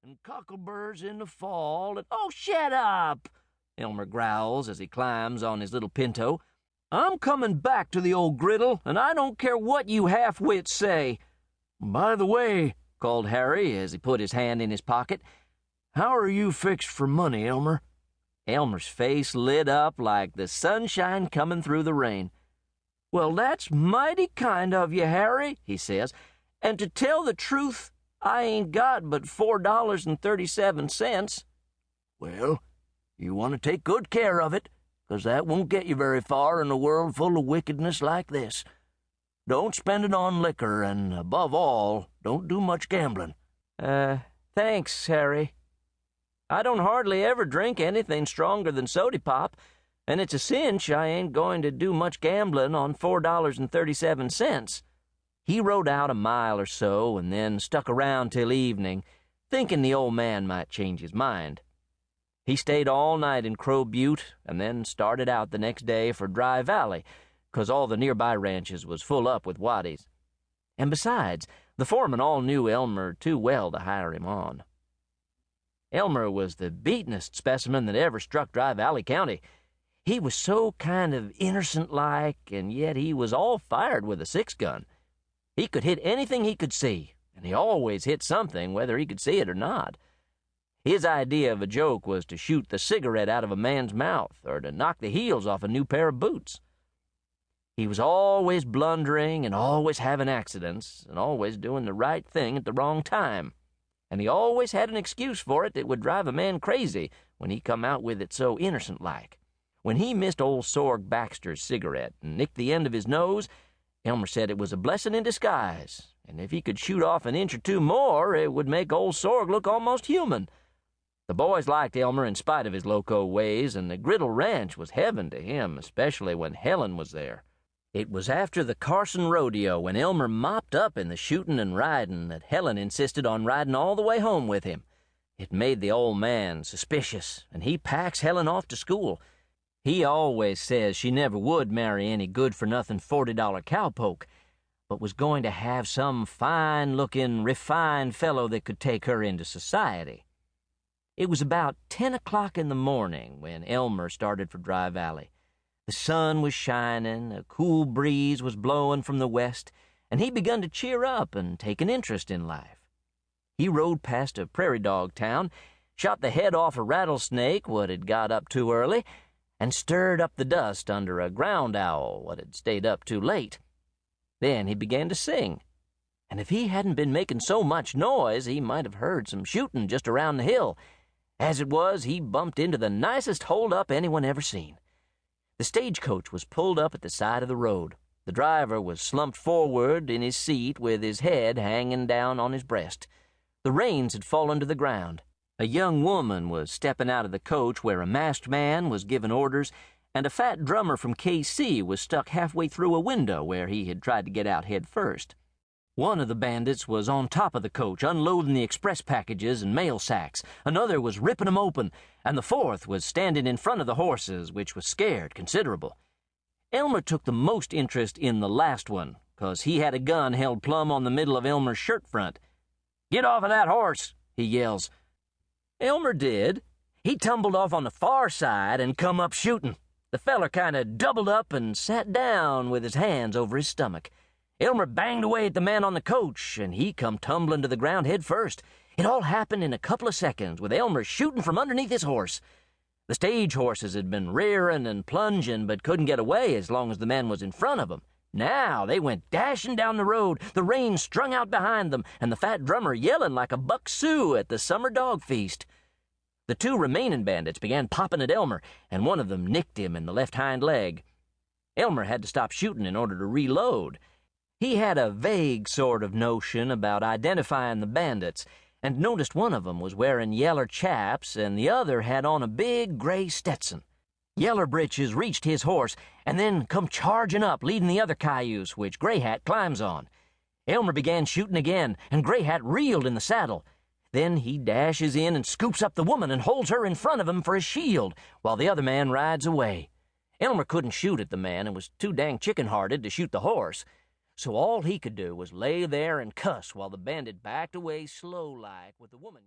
and cockleburs in the fall, and—" "Oh, shut up!" Elmer growls as he climbs on his little pinto. "I'm coming back to the old griddle, and I don't care what you half-wits say." "By the way," called Harry as he put his hand in his pocket, "how are you fixed for money, Elmer?" Elmer's face lit up like the sunshine coming through the rain. "Well, that's mighty kind of you, Harry," he says, "and to tell the truth, I ain't got but $4.37. "Well, you want to take good care of it, 'cause that won't get you very far in a world full of wickedness like this. Don't spend it on liquor, and above all, don't do much gambling." Thanks, Harry. I don't hardly ever drink anything stronger than sody pop, and it's a cinch I ain't going to do much gambling on $4.37. He rode out a mile or so and then stuck around till evening, thinking the old man might change his mind. He stayed all night in Crow Butte and then started out the next day for Dry Valley, 'cause all the nearby ranches was full up with waddies. And besides, the foreman all knew Elmer too well to hire him on. Elmer was the beatenest specimen that ever struck Dry Valley County. He was so kind of innocent-like, and yet he was all fired with a six-gun. He could hit anything he could see, and he always hit something, whether he could see it or not. His idea of a joke was to shoot the cigarette out of a man's mouth or to knock the heels off a new pair of boots. He was always blundering and always having accidents and always doing the right thing at the wrong time. And he always had an excuse for it that would drive a man crazy when he come out with it so innocent-like. When he missed old Sorg Baxter's cigarette and nicked the end of his nose, Elmer said it was a blessing in disguise, and if he could shoot off an inch or two more, it would make old Sorg look almost human. The boys liked Elmer in spite of his loco ways, and the Griddle Ranch was heaven to him, especially when Helen was there. It was after the Carson rodeo, when Elmer mopped up in the shootin' and riding, that Helen insisted on riding all the way home with him. It made the old man suspicious, and he packs Helen off to school. He always says she never would marry any good-for-nothing $40 cowpoke, but was going to have some fine-looking, refined fellow that could take her into society. It was about 10 o'clock in the morning when Elmer started for Dry Valley. The sun was shining, a cool breeze was blowing from the west, and he begun to cheer up and take an interest in life. He rode past a prairie dog town, shot the head off a rattlesnake what had got up too early, and stirred up the dust under a ground owl what had stayed up too late. Then he began to sing, and if he hadn't been making so much noise, he might have heard some shooting just around the hill. As it was, he bumped into the nicest hold-up anyone ever seen. The stagecoach was pulled up at the side of the road. The driver was slumped forward in his seat with his head hanging down on his breast. The reins had fallen to the ground. A young woman was stepping out of the coach where a masked man was giving orders, and a fat drummer from KC was stuck halfway through a window where he had tried to get out head first. One of the bandits was on top of the coach, unloading the express packages and mail sacks. Another was ripping them open, and the fourth was standing in front of the horses, which was scared considerable. Elmer took the most interest in the last one, 'cause he had a gun held plumb on the middle of Elmer's shirt front. "Get off of that horse," he yells. Elmer did. He tumbled off on the far side and come up shooting. The feller kind of doubled up and sat down with his hands over his stomach. Elmer banged away at the man on the coach, and he come tumbling to the ground head first. It all happened in a couple of seconds, with Elmer shooting from underneath his horse. The stage horses had been rearing and plunging, but couldn't get away as long as the man was in front of them. Now they went dashing down the road, the reins strung out behind them, and the fat drummer yelling like a buck Sioux at the summer dog feast. The two remaining bandits began popping at Elmer, and one of them nicked him in the left hind leg. Elmer had to stop shooting in order to reload. He had a vague sort of notion about identifying the bandits, and noticed one of them was wearing yeller chaps and the other had on a big gray Stetson. Yeller Britches reached his horse and then come charging up, leading the other cayuse, which Gray Hat climbs on. Elmer began shooting again, and Gray Hat reeled in the saddle. Then he dashes in and scoops up the woman and holds her in front of him for a shield, while the other man rides away. Elmer couldn't shoot at the man and was too dang chicken-hearted to shoot the horse, so all he could do was lay there and cuss while the bandit backed away slow-like with the woman.